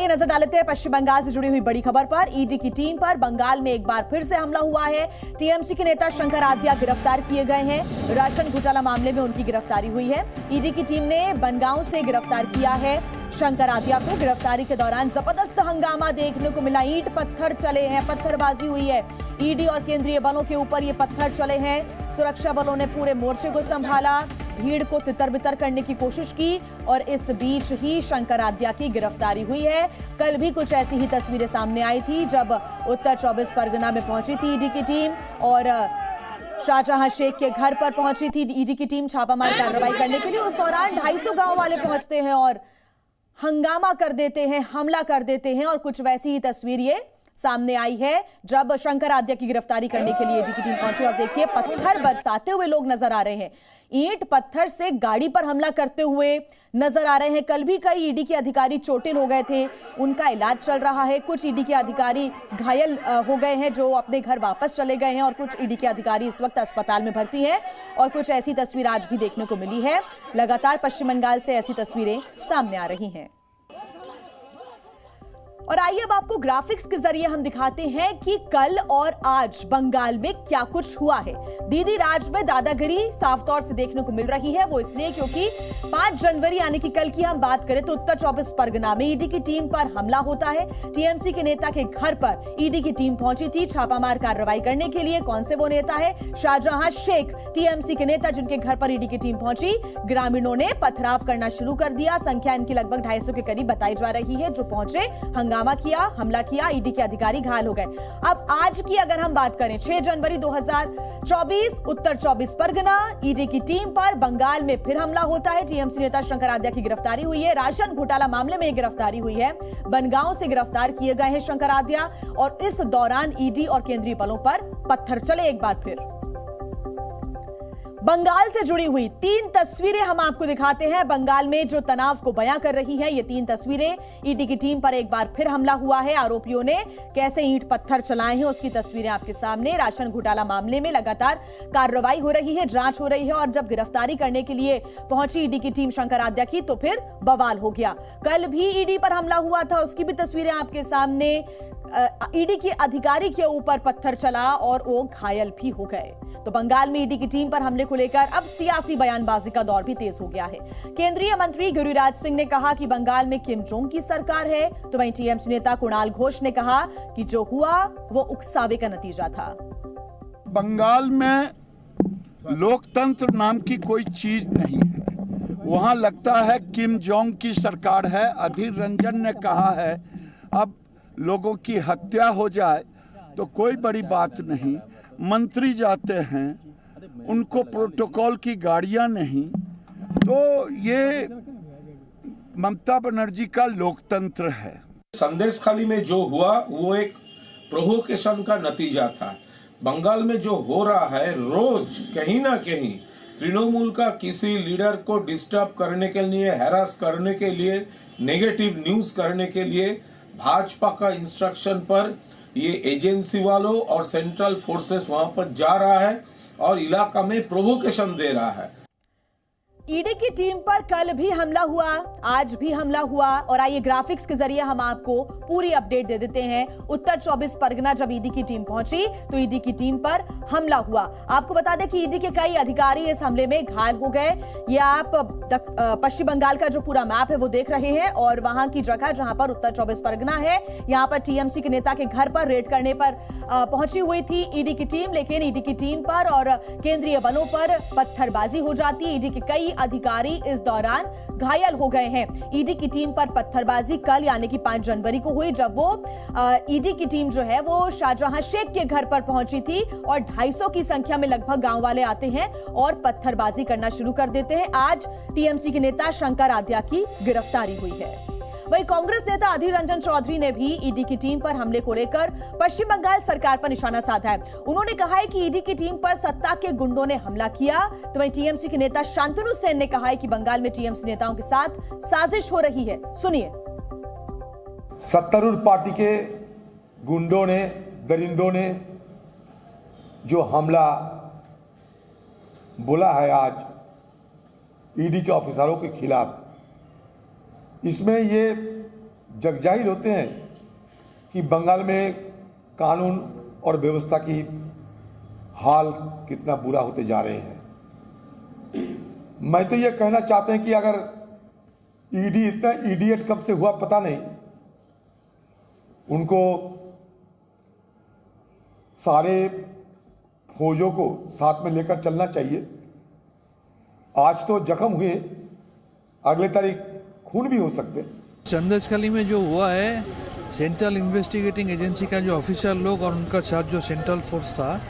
आइए नजर डालते हैं पश्चिम बंगाल से जुड़ी हुई बड़ी खबर पर। ईडी की टीम पर बंगाल में एक बार फिर से हमला हुआ है। टीएमसी के नेता शंकर आद्या गिरफ्तार किए गए हैं। राशन घोटाला मामले में उनकी गिरफ्तारी हुई है। ईडी की टीम ने बनगांव से गिरफ्तार किया है शंकर आद्या को। गिरफ्तारी के दौरान जबरदस्त हंगामा देखने को मिला। ईंट पत्थर चले हैं, पत्थरबाजी हुई है। ईडी और केंद्रीय बलों के ऊपर ये पत्थर चले हैं। सुरक्षा बलों ने पूरे मोर्चे को संभाला, भीड़ को तितर-बितर करने की कोशिश की और इस बीच ही शंकर आद्या की गिरफ्तारी हुई है। कल भी कुछ ऐसी ही तस्वीरें सामने आई थी जब उत्तर 24 परगना में पहुंची थी ईडी की टीम और शाहजहां शेख के घर पर पहुंची थी ईडी की टीम छापामार कार्रवाई करने के लिए। उस दौरान 250 गांव वाले पहुंचते हैं और हंगामा कर देते हैं, हमला कर देते हैं और कुछ वैसी ही तस्वीर ये सामने आई है जब शंकर आद्या की गिरफ्तारी करने के लिए ईडी की टीम पहुंची। और देखिए पत्थर बरसाते हुए लोग नजर आ रहे हैं, ईंट पत्थर से गाड़ी पर हमला करते हुए नजर आ रहे हैं। कल भी कई ईडी के अधिकारी चोटिल हो गए थे, उनका इलाज चल रहा है। कुछ ईडी के अधिकारी घायल हो गए हैं जो अपने घर वापस चले गए हैं और कुछ ईडी के अधिकारी इस वक्त अस्पताल में भर्ती हैं और कुछ ऐसी तस्वीर आज भी देखने को मिली है। लगातार पश्चिम बंगाल से ऐसी तस्वीरें सामने आ रही हैं। और आइए अब आपको ग्राफिक्स के जरिए हम दिखाते हैं कि कल और आज बंगाल में क्या कुछ हुआ है। दीदी राज में दादागिरी साफ तौर से देखने को मिल रही है। वो इसलिए क्योंकि 5 जनवरी यानी कि कल की हम बात करें तो उत्तर 24 परगना में ईडी की टीम पर हमला होता है। टीएमसी के नेता के घर पर ईडी की टीम पहुंची थी छापामार कार्रवाई करने के लिए। कौन से वो नेता है? शाहजहां शेख, टीएमसी के नेता जिनके घर पर ईडी की टीम पहुंची। ग्रामीणों ने पथराव करना शुरू कर दिया। संख्या इनकी लगभग 250 के करीब बताई जा रही है जो पहुंचे, हंगामा किया, हमला किया। ईडी के अधिकारी घायल हो गए। अब आज की अगर हम बात करें 6 जनवरी 2024 उत्तर 24 परगना ईडी की टीम पर बंगाल में फिर हमला होता है। टीएमसी नेता शंकर आद्या की गिरफ्तारी हुई है। राशन घोटाला मामले में गिरफ्तारी हुई है। बनगांव से गिरफ्तार किए गए हैं शंकर आद्या और इस दौरान ईडी और केंद्रीय बलों पर पत्थर चले एक बार फिर। बंगाल से जुड़ी हुई 3 तस्वीरें हम आपको दिखाते हैं। बंगाल में जो तनाव को बयां कर रही है ये 3 तस्वीरें। ईडी की टीम पर एक बार फिर हमला हुआ है। आरोपियों ने कैसे ईंट पत्थर चलाए हैं उसकी तस्वीरें आपके सामने। राशन घोटाला मामले में लगातार कार्रवाई हो रही है, जांच हो रही है और जब गिरफ्तारी करने के लिए पहुंची ईडी की टीम शंकर आद्या की तो फिर बवाल हो गया। कल भी ईडी पर हमला हुआ था, उसकी भी तस्वीरें आपके सामने। ईडी के अधिकारी के ऊपर पत्थर चला और वो घायल भी हो गए। तो बंगाल में ईडी की टीम पर हमले को लेकर अब सियासी बयानबाजी का दौर भी तेज हो गया है। केंद्रीय मंत्री गिरिराज सिंह ने कहा कि बंगाल में किम जोंग की सरकार है, तो वहीं टीएमसी नेता कुणाल घोष ने कहा कि जो हुआ वो उकसावे का नतीजा था। बंगाल में लोकतंत्र नाम की कोई चीज नहीं है। वहां लगता है किम जोंग की सरकार है। अधीर रंजन ने कहा है अब लोगों की हत्या हो जाए तो कोई बड़ी बात नहीं, मंत्री जाते हैं उनको प्रोटोकॉल की गाड़ियां नहीं। तो ये ममता बनर्जी का लोकतंत्र है। संदेशखाली में जो हुआ वो एक प्रोवोकेशन का नतीजा था। बंगाल में जो हो रहा है रोज कहीं ना कहीं तृणमूल का किसी लीडर को डिस्टर्ब करने के लिए, हैरास करने के लिए, नेगेटिव न्यूज करने के लिए भाजपा का इंस्ट्रक्शन पर ये एजेंसी वालों और सेंट्रल फोर्सेस वहां पर जा रहा है और इलाका में प्रोवोकेशन दे रहा है। ईडी की टीम पर कल भी हमला हुआ, आज भी हमला हुआ और आइए ग्राफिक्स के जरिए हम आपको पूरी अपडेट दे देते हैं। उत्तर 24 परगना जब ईडी की टीम पहुंची तो ईडी की टीम पर हमला हुआ। आपको बता दें कि ईडी के कई अधिकारी इस हमले में घायल हो गए। ये आप पश्चिम बंगाल का जो पूरा मैप है वो देख रहे हैं और वहां की जगह जहां पर उत्तर 24 परगना है, यहां पर टीएमसी के नेता के घर पर रेड करने पर पहुंची हुई थी ईडी की टीम। लेकिन ईडी की टीम पर और केंद्रीय बलों पर पत्थरबाजी हो जाती है। ईडी के कई अधिकारी इस दौरान घायल हो गए हैं। ईडी की टीम पर पत्थरबाजी कल यानी कि 5 जनवरी को हुई जब वो ईडी की टीम जो है वो शाहजहां शेख के घर पर पहुंची थी और 250 की संख्या में लगभग गांव वाले आते हैं और पत्थरबाजी करना शुरू कर देते हैं। आज टीएमसी के नेता शंकर आद्या की गिरफ्तारी हुई है। वहीं कांग्रेस नेता अधीर रंजन चौधरी ने भी ईडी की टीम पर हमले को लेकर पश्चिम बंगाल सरकार पर निशाना साधा है। उन्होंने कहा है कि ईडी की टीम पर सत्ता के गुंडों ने हमला किया। तो वहीं टीएमसी के नेता शांतनु सेन ने कहा है कि बंगाल में टीएमसी नेताओं के साथ साजिश हो रही है। सुनिए। सत्तारूढ़ पार्टी के गुंडों ने, दरिंदों ने जो हमला बोला है आज ईडी के ऑफिसरों के खिलाफ, इसमें ये जगजाहिर होते हैं कि बंगाल में कानून और व्यवस्था की हाल कितना बुरा होते जा रहे हैं। मैं तो ये कहना चाहते हैं कि अगर ईडी इतना इडियट कब से हुआ पता नहीं, उनको सारे फौजों को साथ में लेकर चलना चाहिए। आज तो जख्म हुए, अगले तारीख खून भी हो सकते। चंदसकली में जो हुआ है, सेंट्रल इन्वेस्टिगेटिंग एजेंसी का जो ऑफिसर लोग और उनका साथ जो सेंट्रल फोर्स था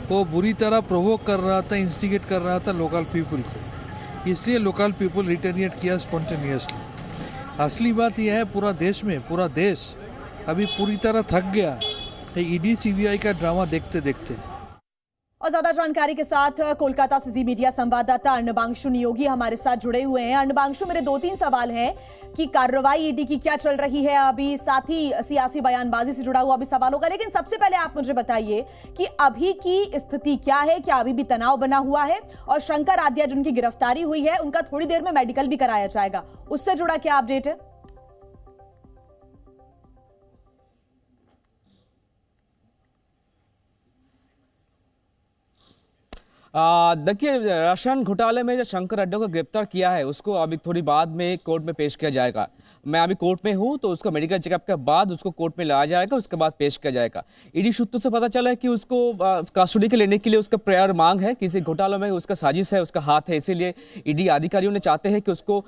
वो बुरी तरह प्रोवोक कर रहा था, इंस्टिगेट कर रहा था लोकल पीपल को, इसलिए लोकल पीपल रिटेलिएट किया स्पॉन्टेनियसली। असली बात यह है पूरा देश अभी पूरी तरह थक गया ईडी सीबीआई का ड्रामा देखते देखते। और ज्यादा जानकारी के साथ कोलकाता से जी मीडिया संवाददाता अन्नबांशु नियोगी हमारे साथ जुड़े हुए हैं। अन्नबांशु, मेरे 2-3 सवाल हैं कि कार्रवाई ईडी की क्या चल रही है अभी, साथ ही सियासी बयानबाजी से जुड़ा हुआ भी सवाल होगा, लेकिन सबसे पहले आप मुझे बताइए कि अभी की स्थिति क्या है, क्या अभी भी तनाव बना हुआ है? और शंकर आद्या जिनकी गिरफ्तारी हुई है उनका थोड़ी देर में मेडिकल भी कराया जाएगा, उससे जुड़ा क्या अपडेट है? देखिए, राशन घोटाले में जो शंकर आद्या को गिरफ्तार किया है उसको अभी थोड़ी बाद में कोर्ट में पेश किया जाएगा। मैं अभी कोर्ट में हूं तो उसका मेडिकल चेकअप के बाद उसको कोर्ट में लाया जाएगा, उसके बाद पेश किया जाएगा। ईडी सूत्रों से पता चला है कि उसको कस्टडी के लेने के लिए उसका प्रायर मांग है, किसी घोटाले में उसका साजिश है, उसका हाथ है, इसीलिए ईडी अधिकारियों ने चाहते हैं कि उसको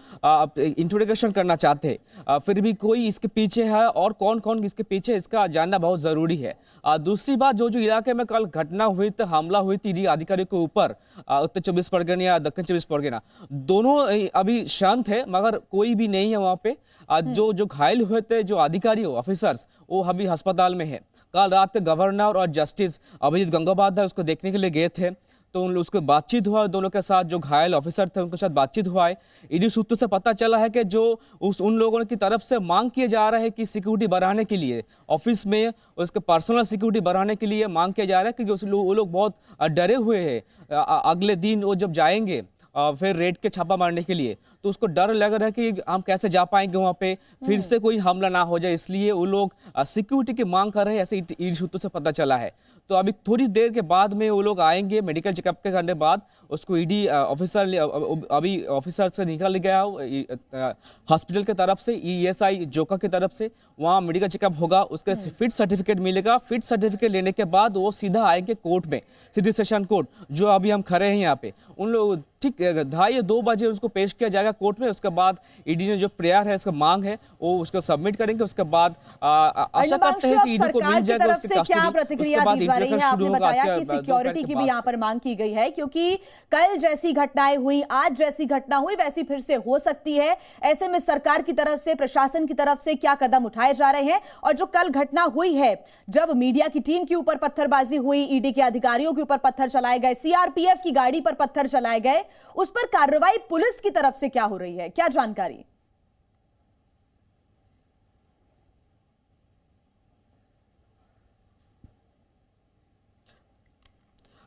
इंट्रोगेशन करना चाहते हैं। फिर भी कोई इसके पीछे है और कौन कौन इसके पीछे, इसका जानना बहुत जरूरी है। दूसरी बात, जो इलाके में कल घटना हुई थी, हमला हुई थी ईडी अधिकारियों के ऊपर, उत्तर 24 परगना या दक्षिण 24 परगना, दोनों अभी शांत है, मगर कोई भी नहीं है वहां पे। जो घायल हुए थे, जो अधिकारी ऑफिसर्स, वो अभी अस्पताल में है। कल रात गवर्नर और जस्टिस अभिजीत गंगोपाध्याय उसको देखने के लिए गए थे, तो उसको बातचीत हुआ दोनों के साथ, जो घायल ऑफिसर थे उनके साथ बातचीत हुआ है। ईडी सूत्रों से पता चला है कि जो उन लोगों की तरफ से मांग किए जा रहा है कि सिक्योरिटी बढ़ाने के लिए, ऑफिस में उसके पर्सनल सिक्योरिटी बढ़ाने के लिए मांग किया जा रहा है, क्योंकि वो लोग बहुत डरे हुए हैं। अगले दिन वो जब जाएंगे फिर रेड के छापा मारने के लिए, तो उसको डर लग रहा है कि हम कैसे जा पाएंगे वहां पे, फिर से कोई हमला ना हो जाए, इसलिए वो लोग सिक्योरिटी की मांग कर रहे हैं, ऐसे ईडी सूत्रों से पता चला है। तो अभी थोड़ी देर के बाद में वो लोग आएंगे, मेडिकल चेकअप के करने बाद उसको ईडी अभी ऑफिसर से निकल गया हॉस्पिटल की तरफ से, ESI जोका की तरफ से, वहाँ मेडिकल चेकअप होगा, उसके फिट सर्टिफिकेट मिलेगा। फिट सर्टिफिकेट लेने के बाद वो सीधा आएंगे कोर्ट में, सिटी सेशन कोर्ट, जो अभी हम खड़े हैं यहाँ पे। उन लोग ठीक 2:30 या 2 बजे उसको पेश किया जाएगा कोर्ट में। उसके बाद ईडी ने जो प्रेयर है, इसका मांग है, वो उसको सबमिट करेंगे। उसके बाद आशा करते हैं कि ईडी को मिल जाएगा उसकी कस्टडी। क्या प्रतिक्रिया दी जा रही है? आपने बताया कि सिक्योरिटी की भी यहाँ पर मांग की गई है, क्योंकि कल जैसी घटनाएं हुई, आज जैसी घटना हुई, वैसी फिर से हो सकती है। ऐसे में सरकार की तरफ से, प्रशासन की तरफ से क्या कदम उठाए जा रहे हैं? और जो कल घटना हुई है, जब मीडिया की टीम के ऊपर पत्थरबाजी हुई, ईडी के अधिकारियों के ऊपर पत्थर चलाए गए, CRPF की गाड़ी पर पत्थर चलाए गए, उस पर कार्रवाई पुलिस की तरफ से क्या हो रही है, क्या जानकारी?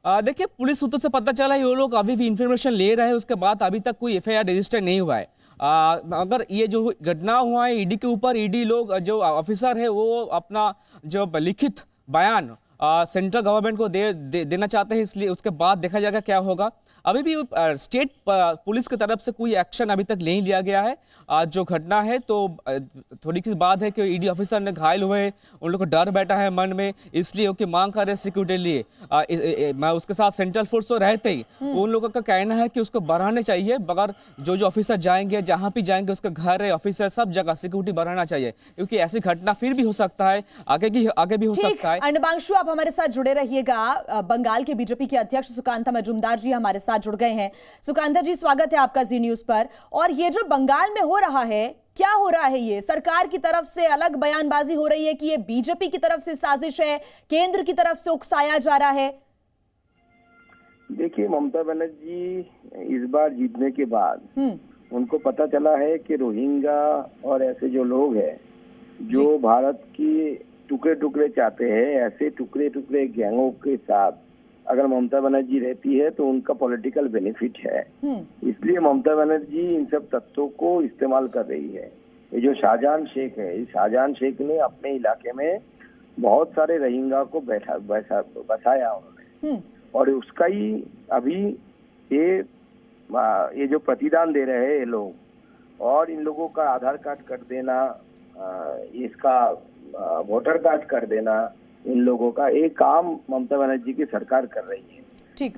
देखिए, पुलिस सूत्रों से पता चला है ये लोग अभी भी इंफॉर्मेशन ले रहे हैं, उसके बाद अभी तक कोई FIR रजिस्टर नहीं हुआ है। अगर ये जो घटना हुआ है ईडी के ऊपर, ईडी लोग जो ऑफिसर है वो अपना जो लिखित बयान सेंट्रल गवर्नमेंट को देना चाहते हैं, इसलिए उसके बाद देखा जाएगा क्या होगा। अभी भी स्टेट पुलिस की तरफ से कोई एक्शन अभी तक नहीं लिया गया है। जो घटना है तो थोड़ी सी बात है कि ईडी ऑफिसर ने घायल हुए, उन लोग को डर बैठा है मन में, इसलिए उनकी मांग कर रहे हैं सिक्योरिटी लिए। मैं उसके साथ सेंट्रल फोर्स तो रहते ही, उन लोगों का कहना है कि उसको बढ़ाने चाहिए, मगर जो ऑफिसर जाएंगे, जहाँ भी जाएंगे, उसका घर है, ऑफिस है, सब जगह सिक्योरिटी बढ़ाना चाहिए, क्योंकि ऐसी घटना फिर भी हो सकता है, आगे भी हो सकता है। अन्नबांशु, आप हमारे साथ जुड़े रहिएगा। बंगाल के बीजेपी के अध्यक्ष सुकांता मजूमदार जी हमारे साथ जुड़ गए हैं। सुकांता जी, स्वागत है आपका जी न्यूज पर। और ये जो बंगाल में हो रहा है, क्या हो रहा है? ये सरकार की तरफ से अलग बयानबाजी हो रही है कि ये बीजेपी की तरफ से साजिश है, केंद्र की तरफ से उकसाया जा रहा है। देखिए, ममता बनर्जी इस बार जीतने के बाद उनको पता चला है कि रोहिंग्या और ऐसे जो लोग हैं जो भारत की टुकड़े टुकड़े चाहते हैं, ऐसे टुकड़े टुकड़े गैंगों के साथ अगर ममता बनर्जी रहती है तो उनका पॉलिटिकल बेनिफिट है। इसलिए ममता बनर्जी इन सब तत्वों को इस्तेमाल कर रही है। ये जो शाहजहां शेख है, इस शाहजहां शेख ने अपने इलाके में बहुत सारे रोहिंग्या को बसाया उन्होंने, और उसका ही अभी ये जो प्रतिदान दे रहे हैं ये लोग, और इन लोगों का आधार कार्ड कर देना, इसका वोटर कार्ड कर देना, इन लोगों का एक काम ममता बनर्जी की सरकार कर रही है।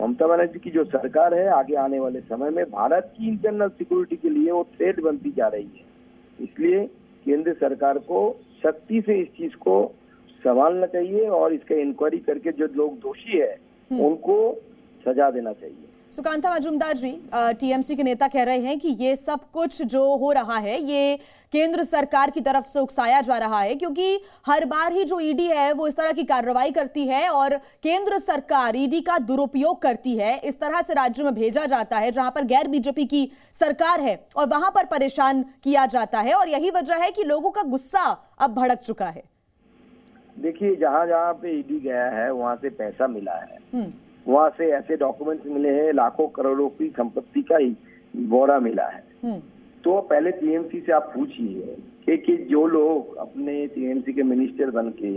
ममता बनर्जी की जो सरकार है आगे आने वाले समय में भारत की इंटरनल सिक्योरिटी के लिए वो थ्रेट बनती जा रही है। इसलिए केंद्र सरकार को सख्ती से इस चीज को संभालना चाहिए और इसका इंक्वायरी करके जो लोग दोषी है उनको सजा देना चाहिए। सुकांता मजूमदार जी, टीएमसी के नेता कह रहे हैं कि ये सब कुछ जो हो रहा है ये केंद्र सरकार की तरफ से उकसाया जा रहा है, क्योंकि हर बार ही जो ईडी है वो इस तरह की कार्रवाई करती है और केंद्र सरकार ईडी का दुरुपयोग करती है। इस तरह से राज्यों में भेजा जाता है जहां पर गैर बीजेपी की सरकार है और वहां पर परेशान किया जाता है, और यही वजह है कि लोगों का गुस्सा अब भड़क चुका है। देखिए, जहां जहां पे ईडी गया है वहां से पैसा मिला है, वहां से ऐसे डॉक्यूमेंट्स मिले हैं, लाखों करोड़ों की संपत्ति का ही ब्यौरा मिला है। तो पहले टीएमसी से आप पूछिए कि जो लोग अपने टीएमसी के मिनिस्टर बन के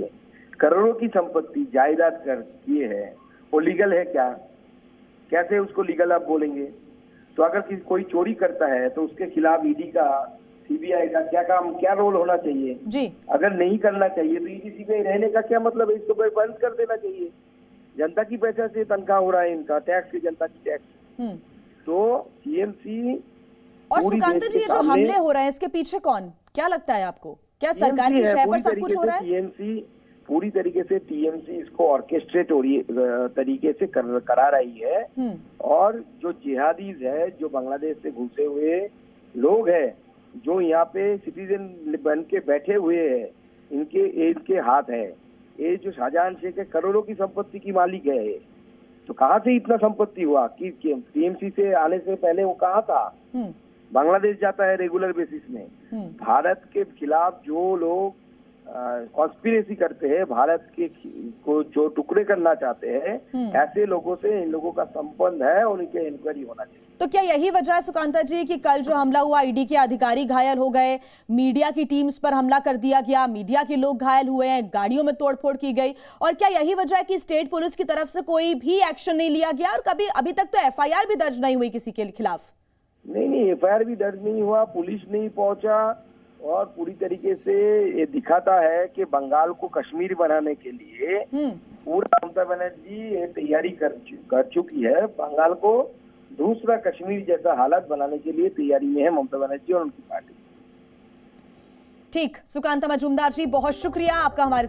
करोड़ों की संपत्ति जायदाद कर किए हैं वो लीगल है क्या? कैसे उसको लीगल आप बोलेंगे? तो अगर कोई चोरी करता है तो उसके खिलाफ ईडी का, सीबीआई का क्या काम, क्या रोल होना चाहिए जी? अगर नहीं करना चाहिए तो ईडी सीबीआई रहने का क्या मतलब है? इसको बंद कर देना चाहिए। जनता की पैसा से तनख्वाह हो रहा है इनका, टैक्स की, जनता की टैक्स। तो टीएमसी और सुकांत जी, ये जो हमले हो रहे हैं इसके पीछे कौन, क्या लगता है आपको? क्या सरकार की शय पर सब कुछ हो रहा है? टीएमसी पूरी तरीके से टीएमसी इसको ऑर्केस्ट्रेट तरीके से करा रही है, और जो जिहादीज है, जो बांग्लादेश से घुसे हुए लोग हैं, जो यहाँ पे सिटीजन बन के बैठे हुए हैं, इनके हाथ है। ये जो शाहजहां शेख है करोड़ों की संपत्ति की मालिक है, तो कहाँ से इतना संपत्ति हुआ कि टीएमसी से आने से पहले वो कहाँ था? बांग्लादेश जाता है रेगुलर बेसिस में। भारत के खिलाफ जो लोग कॉन्स्पिरेसी करते हैं, भारत के को जो टुकड़े करना चाहते हैं, ऐसे लोगों से इन लोगों का संबंध है और इनके इंक्वायरी होना चाहिए। तो क्या यही वजह है सुकांता जी कि कल जो हमला हुआ, ईडी के अधिकारी घायल हो गए, मीडिया की टीम्स पर हमला कर दिया गया, मीडिया के लोग घायल हुए हैं, गाड़ियों में तोड़फोड़ की गई, और क्या यही वजह है कि स्टेट पुलिस की तरफ से कोई भी एक्शन नहीं लिया गया और कभी अभी तक तो एफआईआर भी दर्ज नहीं हुई किसी के खिलाफ? नहीं, एफआईआर भी दर्ज नहीं हुआ, पुलिस नहीं पहुंचा, और पूरी तरीके से ये दिखाता है कि बंगाल को कश्मीर बनाने के लिए पूरा ममता बनर्जी तैयारी कर चुकी है। बंगाल को दूसरा कश्मीर जैसा हालत बनाने के लिए तैयारी में है ममता बनर्जी और उनकी पार्टी। ठीक, सुकांता मजूमदार जी, बहुत शुक्रिया आपका हमारे